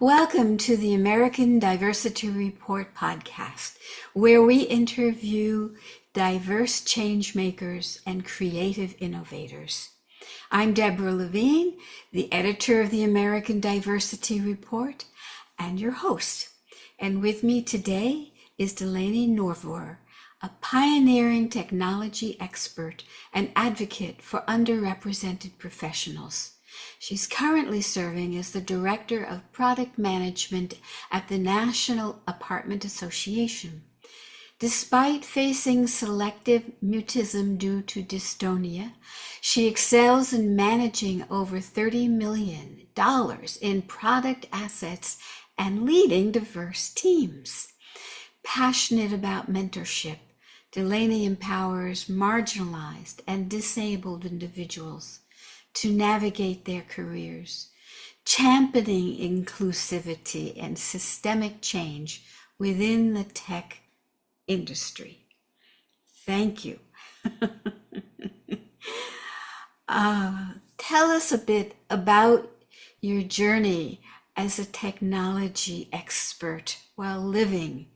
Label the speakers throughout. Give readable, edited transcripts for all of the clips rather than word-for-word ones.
Speaker 1: Welcome to the American Diversity Report podcast, where we interview diverse change makers and creative innovators. I'm Deborah Levine, the editor of the American Diversity Report, and your host. And with me today is Delaney Norvor, a pioneering technology expert and advocate for underrepresented professionals. She's currently serving as the Director of Product Management at the National Apartment Association. Despite facing selective mutism due to dystonia, she excels in managing over $30 million in product assets and leading diverse teams. Passionate about mentorship, Delaney empowers marginalized and disabled individuals to navigate their careers, championing inclusivity and systemic change within the tech industry. Thank you. Tell us a bit about your journey as a technology expert while living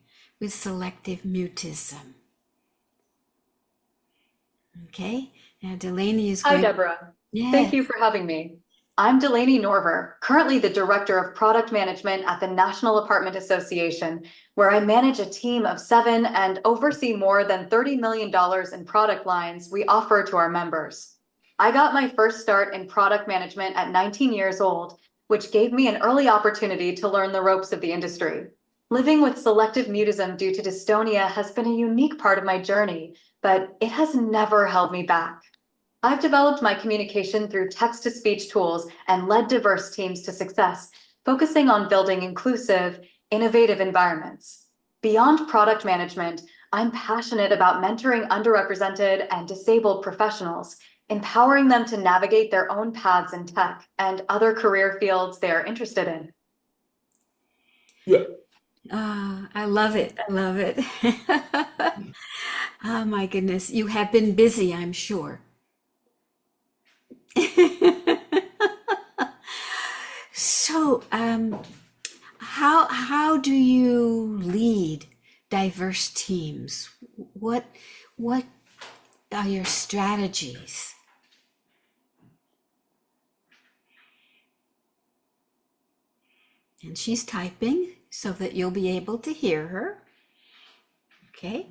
Speaker 1: with selective mutism. Okay, now Delaney is
Speaker 2: Hi,
Speaker 1: going.
Speaker 2: Deborah.
Speaker 1: Yeah.
Speaker 2: Thank you for having me. I'm Delaney Norvor, currently the Director of Product Management at the National Apartment Association, where I manage a team of 7 and oversee more than $30 million in product lines we offer to our members. I got my first start in product management at 19 years old, which gave me an early opportunity to learn the ropes of the industry. Living with selective mutism due to dystonia has been a unique part of my journey, but it has never held me back. I've developed my communication through text-to-speech tools and led diverse teams to success, focusing on building inclusive, innovative environments. Beyond product management, I'm passionate about mentoring underrepresented and disabled professionals, empowering them to navigate their own paths in tech and other career fields they're interested in.
Speaker 3: Yeah.
Speaker 1: I love it. I love it. Oh my goodness. You have been busy, I'm sure. So, how do you lead diverse teams? What are your strategies? And she's typing so that you'll be able to hear her. Okay.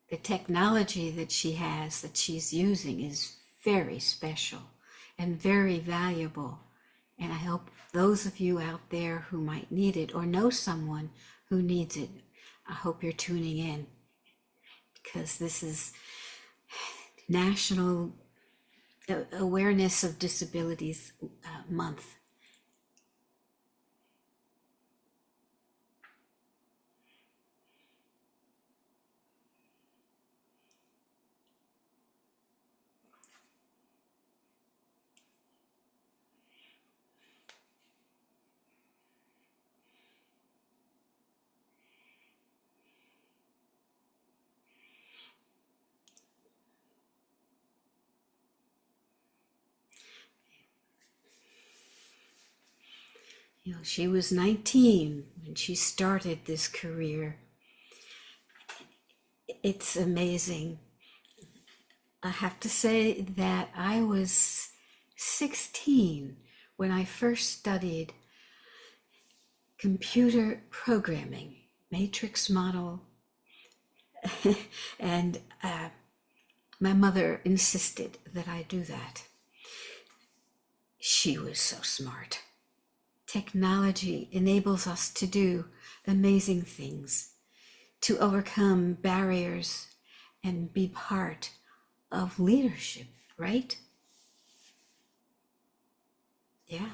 Speaker 1: The technology that she's using is very special and very valuable. And I hope those of you out there who might need it or know someone who needs it, I hope you're tuning in, because this is National Awareness of Disabilities Month. You know, she was 19 when she started this career. It's amazing. I have to say that I was 16 when I first studied computer programming, matrix model, and my mother insisted that I do that. She was so smart. Technology enables us to do amazing things, to overcome barriers and be part of leadership, right? Yeah.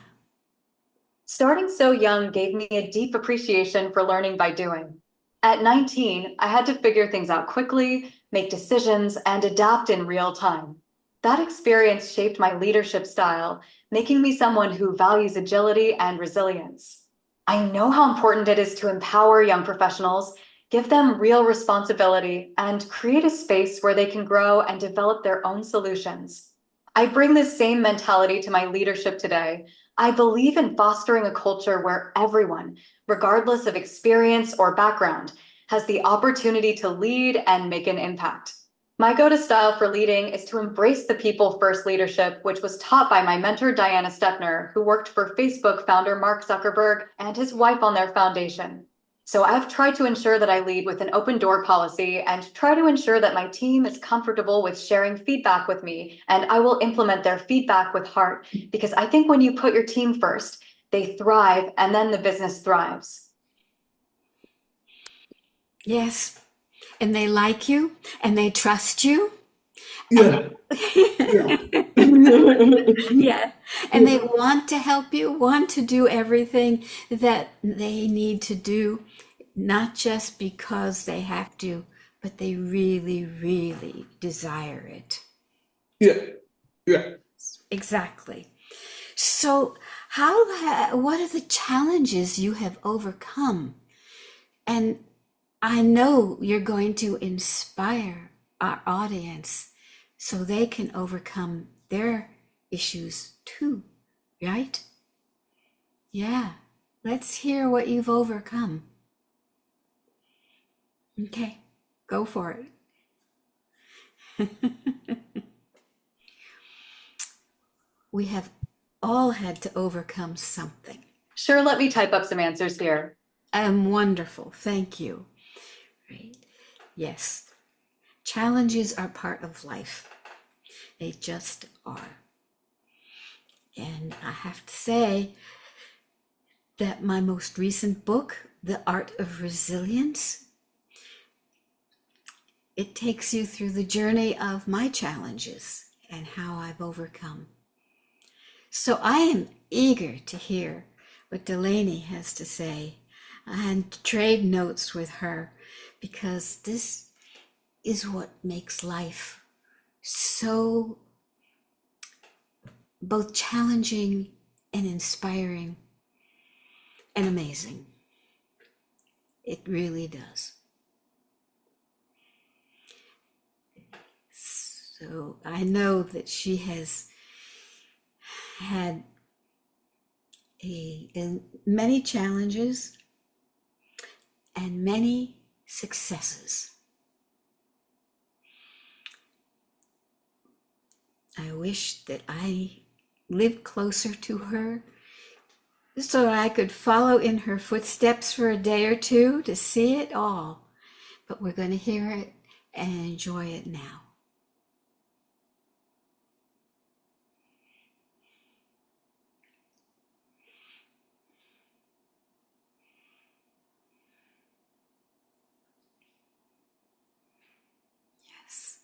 Speaker 2: Starting so young gave me a deep appreciation for learning by doing. At 19, I had to figure things out quickly, make decisions, and adapt in real time. That experience shaped my leadership style, making me someone who values agility and resilience. I know how important it is to empower young professionals, give them real responsibility, and create a space where they can grow and develop their own solutions. I bring this same mentality to my leadership today. I believe in fostering a culture where everyone, regardless of experience or background, has the opportunity to lead and make an impact. My go-to style for leading is to embrace the people-first leadership, which was taught by my mentor, Diana Stepner, who worked for Facebook founder Mark Zuckerberg and his wife on their foundation. So I've tried to ensure that I lead with an open door policy and try to ensure that my team is comfortable with sharing feedback with me, and I will implement their feedback with heart, because I think when you put your team first, they thrive and then the business thrives.
Speaker 1: Yes. And they like you and they trust you.
Speaker 3: Yeah. Yeah.
Speaker 1: Yeah. And they want to help you, want to do everything that they need to do, not just because they have to, but they really, really desire it.
Speaker 3: Yeah. Yeah.
Speaker 1: Exactly. So, what are the challenges you have overcome? And I know you're going to inspire our audience so they can overcome their issues too, right? Yeah. Let's hear what you've overcome. Okay, go for it. We have all had to overcome something.
Speaker 2: Sure, let me type up some answers here.
Speaker 1: Wonderful. Thank you. Right. Yes. Challenges are part of life. They just are. And I have to say that my most recent book, The Art of Resilience, it takes you through the journey of my challenges and how I've overcome. So I am eager to hear what Delaney has to say and trade notes with her, because this is what makes life so both challenging and inspiring and amazing. It really does. So I know that she has had many challenges and many successes. I wish that I lived closer to her so I could follow in her footsteps for a day or two to see it all. But we're going to hear it and enjoy it now. Yes.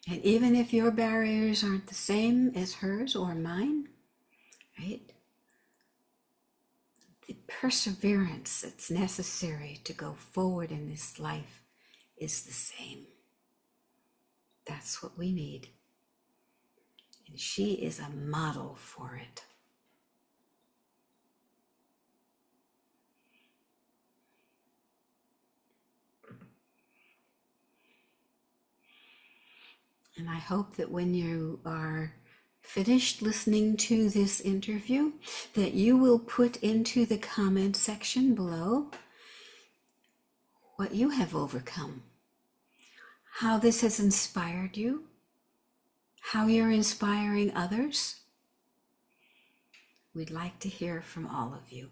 Speaker 1: And even if your barriers aren't the same as hers or mine, right? The perseverance that's necessary to go forward in this life is the same. That's what we need. And she is a model for it. And I hope that when you are finished listening to this interview, that you will put into the comment section below what you have overcome, how this has inspired you, how you're inspiring others. We'd like to hear from all of you.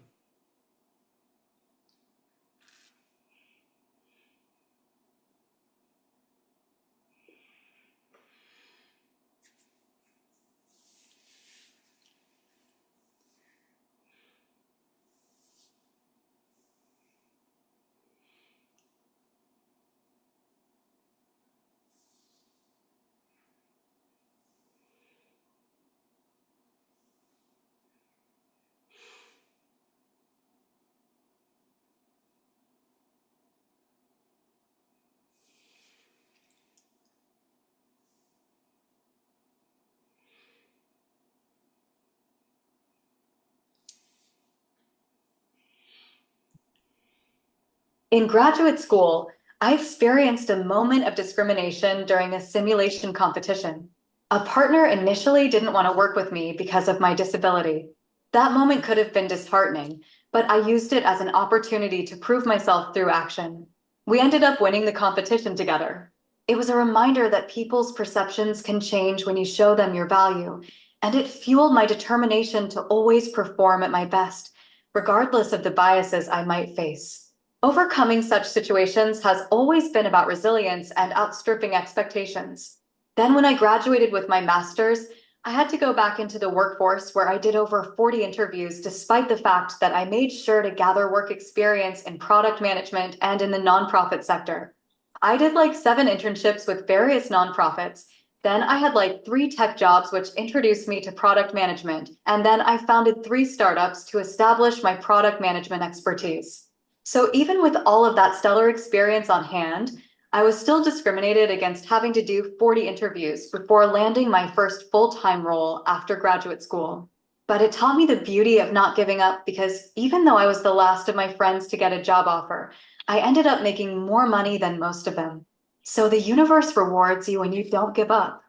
Speaker 2: In graduate school, I experienced a moment of discrimination during a simulation competition. A partner initially didn't want to work with me because of my disability. That moment could have been disheartening, but I used it as an opportunity to prove myself through action. We ended up winning the competition together. It was a reminder that people's perceptions can change when you show them your value, and it fueled my determination to always perform at my best, regardless of the biases I might face. Overcoming such situations has always been about resilience and outstripping expectations. Then, when I graduated with my master's, I had to go back into the workforce where I did over 40 interviews, despite the fact that I made sure to gather work experience in product management and in the nonprofit sector. I did like 7 internships with various nonprofits. Then I had like 3 tech jobs, which introduced me to product management. And then I founded 3 startups to establish my product management expertise. So even with all of that stellar experience on hand, I was still discriminated against having to do 40 interviews before landing my first full-time role after graduate school. But it taught me the beauty of not giving up, because even though I was the last of my friends to get a job offer, I ended up making more money than most of them. So the universe rewards you when you don't give up.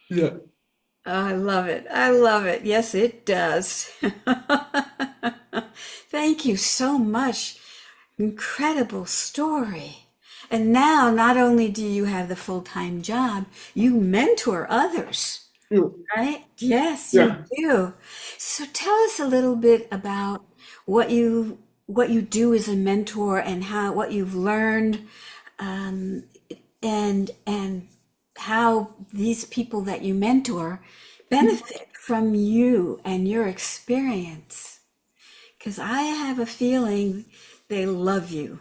Speaker 3: Yeah.
Speaker 1: I love it. I love it. Yes, it does. Thank you so much. Incredible story. And now, not only do you have the full-time job, you mentor others,
Speaker 3: Yeah.
Speaker 1: right? Yes, you
Speaker 3: Yeah.
Speaker 1: do. So tell us a little bit about what you do as a mentor and how what you've learned, um, and how these people that you mentor benefit from you and your experience. Because I have a feeling they love you.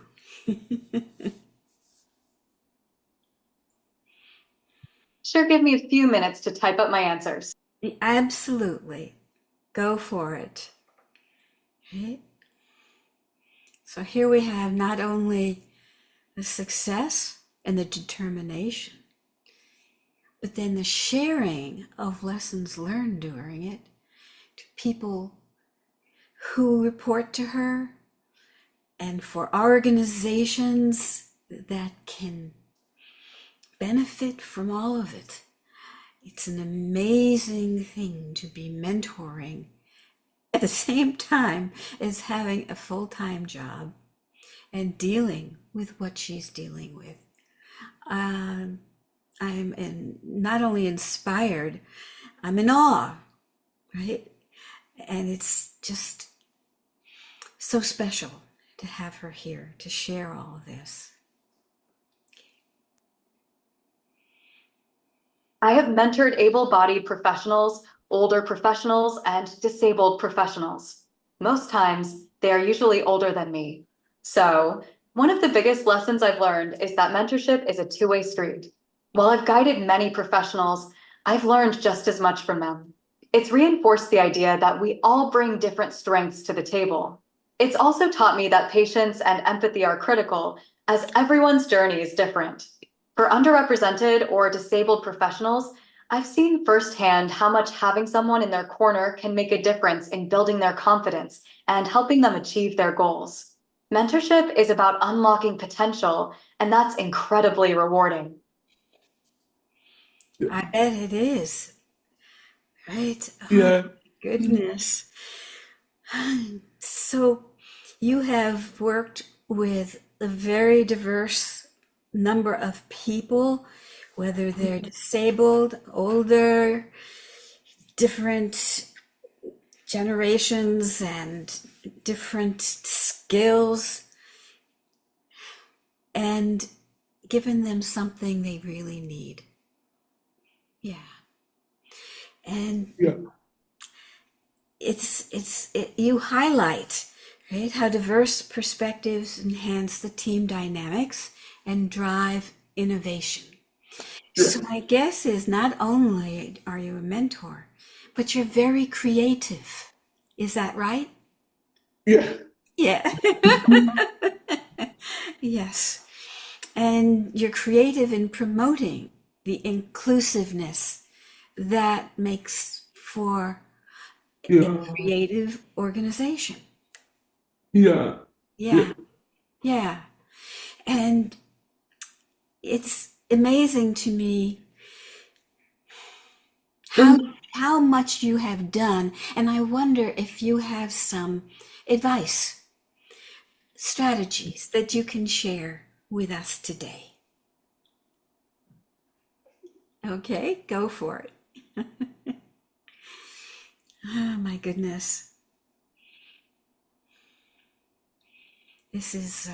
Speaker 2: Sure, give me a few minutes to type up my answers.
Speaker 1: Absolutely. Go for it. Right? So here we have not only the success and the determination, but then the sharing of lessons learned during it to people who report to her, and for organizations that can benefit from all of it. It's an amazing thing to be mentoring at the same time as having a full-time job and dealing with what she's dealing with. Um, not only inspired, I'm in awe, right? And it's just so special to have her here to share all of this.
Speaker 2: I have mentored able-bodied professionals, older professionals, and disabled professionals. Most times, they are usually older than me. So, one of the biggest lessons I've learned is that mentorship is a two-way street. While I've guided many professionals, I've learned just as much from them. It's reinforced the idea that we all bring different strengths to the table. It's also taught me that patience and empathy are critical, as everyone's journey is different. For underrepresented or disabled professionals, I've seen firsthand how much having someone in their corner can make a difference in building their confidence and helping them achieve their goals. Mentorship is about unlocking potential, and that's incredibly rewarding.
Speaker 1: I bet it is, right? Oh,
Speaker 3: Yeah.
Speaker 1: goodness. So you have worked with a very diverse number of people, whether they're disabled, older, different generations, and different skills, and given them something they really need. Yeah. And
Speaker 3: Yeah.
Speaker 1: you highlight, right, how diverse perspectives enhance the team dynamics and drive innovation.
Speaker 3: Yeah.
Speaker 1: So my guess is not only are you a mentor, but you're very creative. Is that right?
Speaker 3: Yeah.
Speaker 1: Yeah. Yes. And you're creative in promoting the inclusiveness that makes for a
Speaker 3: Yeah.
Speaker 1: creative organization.
Speaker 3: Yeah. Yeah.
Speaker 1: Yeah. Yeah. And it's amazing to me how much you have done. And I wonder if you have some advice, strategies that you can share with us today. Okay, go for it. Oh my goodness. This is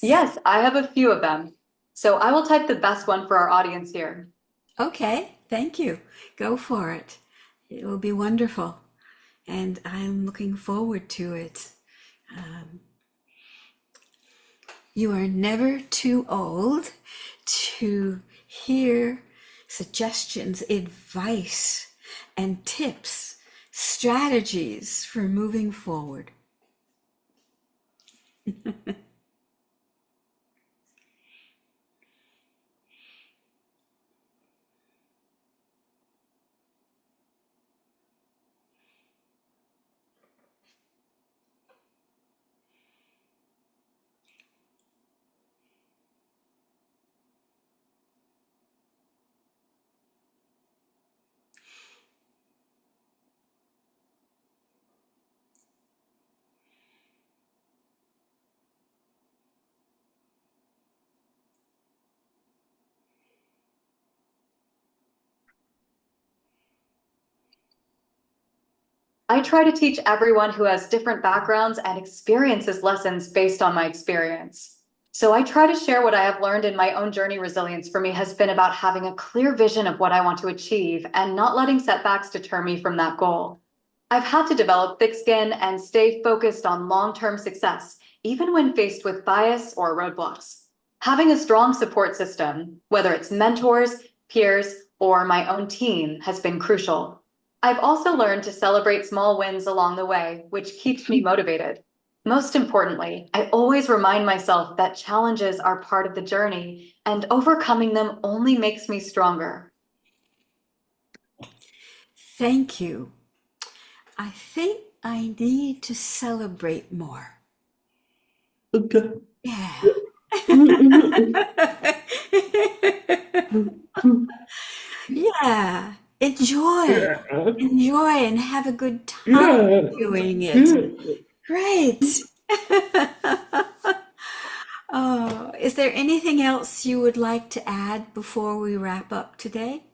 Speaker 2: Yes, I have a few of them. So I will type the best one for our audience here.
Speaker 1: okay. Thank you. Go for it. It will be wonderful. And I'm looking forward to it. You are never too old to hear suggestions, advice, and tips, strategies for moving forward.
Speaker 2: I try to teach everyone who has different backgrounds and experiences lessons based on my experience. So I try to share what I have learned in my own journey. Resilience for me has been about having a clear vision of what I want to achieve and not letting setbacks deter me from that goal. I've had to develop thick skin and stay focused on long-term success, even when faced with bias or roadblocks. Having a strong support system, whether it's mentors, peers, or my own team, has been crucial. I've also learned to celebrate small wins along the way, which keeps me motivated. Most importantly, I always remind myself that challenges are part of the journey and overcoming them only makes me stronger.
Speaker 1: Thank you. I think I need to celebrate more.
Speaker 3: Okay.
Speaker 1: Yeah. Yeah. Enjoy.
Speaker 3: Yeah.
Speaker 1: Enjoy and have a good time
Speaker 3: Yeah.
Speaker 1: doing it.
Speaker 3: Yeah.
Speaker 1: Great. Oh, is there anything else you would like to add before we wrap up today?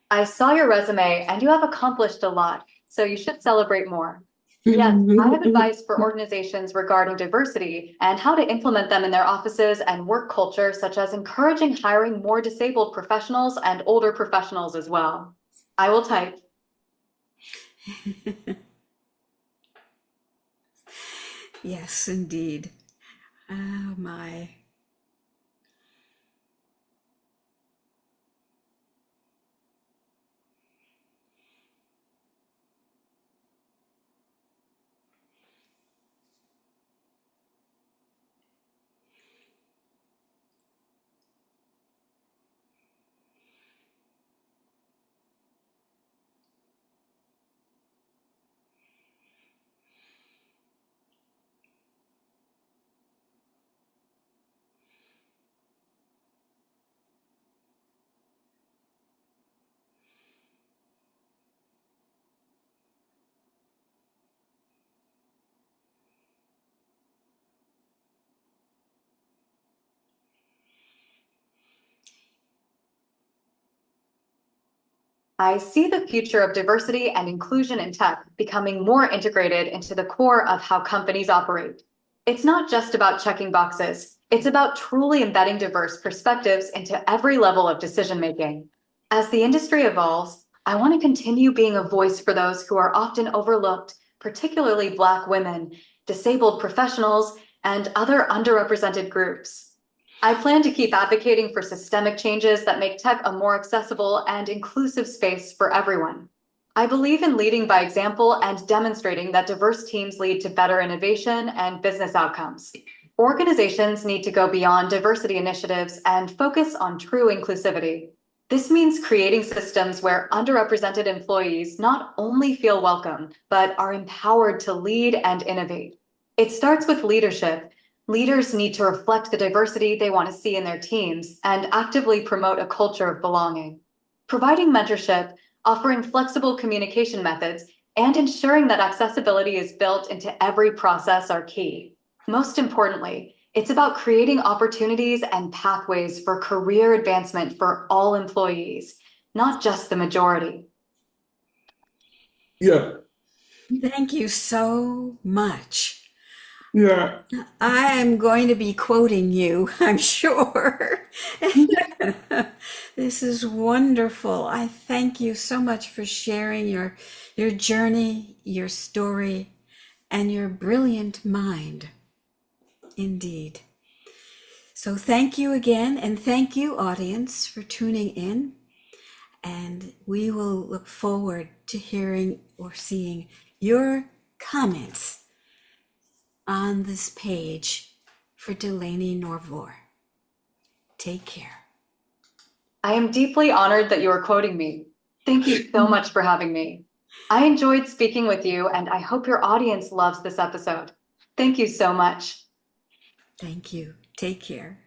Speaker 2: I saw your resume and you have accomplished a lot, so you should celebrate more. Yes, I have advice for organizations regarding diversity and how to implement them in their offices and work culture, such as encouraging hiring more disabled professionals and older professionals as well. I will type.
Speaker 1: Yes, indeed. Oh my.
Speaker 2: I see the future of diversity and inclusion in tech becoming more integrated into the core of how companies operate. It's not just about checking boxes, it's about truly embedding diverse perspectives into every level of decision making. As the industry evolves, I want to continue being a voice for those who are often overlooked, particularly Black women, disabled professionals, and other underrepresented groups. I plan to keep advocating for systemic changes that make tech a more accessible and inclusive space for everyone. I believe in leading by example and demonstrating that diverse teams lead to better innovation and business outcomes. Organizations need to go beyond diversity initiatives and focus on true inclusivity. This means creating systems where underrepresented employees not only feel welcome, but are empowered to lead and innovate. It starts with leadership. Leaders need to reflect the diversity they want to see in their teams and actively promote a culture of belonging. Providing mentorship, offering flexible communication methods, and ensuring that accessibility is built into every process are key. Most importantly, it's about creating opportunities and pathways for career advancement for all employees, not just the majority.
Speaker 3: Yeah,
Speaker 1: Thank you so much.
Speaker 3: yeah.
Speaker 1: I am going to be quoting you, I'm sure. This is wonderful. I thank you so much for sharing your journey, your story, and your brilliant mind. Indeed. So thank you again, and thank you, audience, for tuning in. And we will look forward to hearing or seeing your comments on this page for Delaney Norvor. Take care.
Speaker 2: I am deeply honored that you are quoting me. Thank you so much for having me. I enjoyed speaking with you, and I hope your audience loves this episode. Thank you so much.
Speaker 1: Thank you. Take care.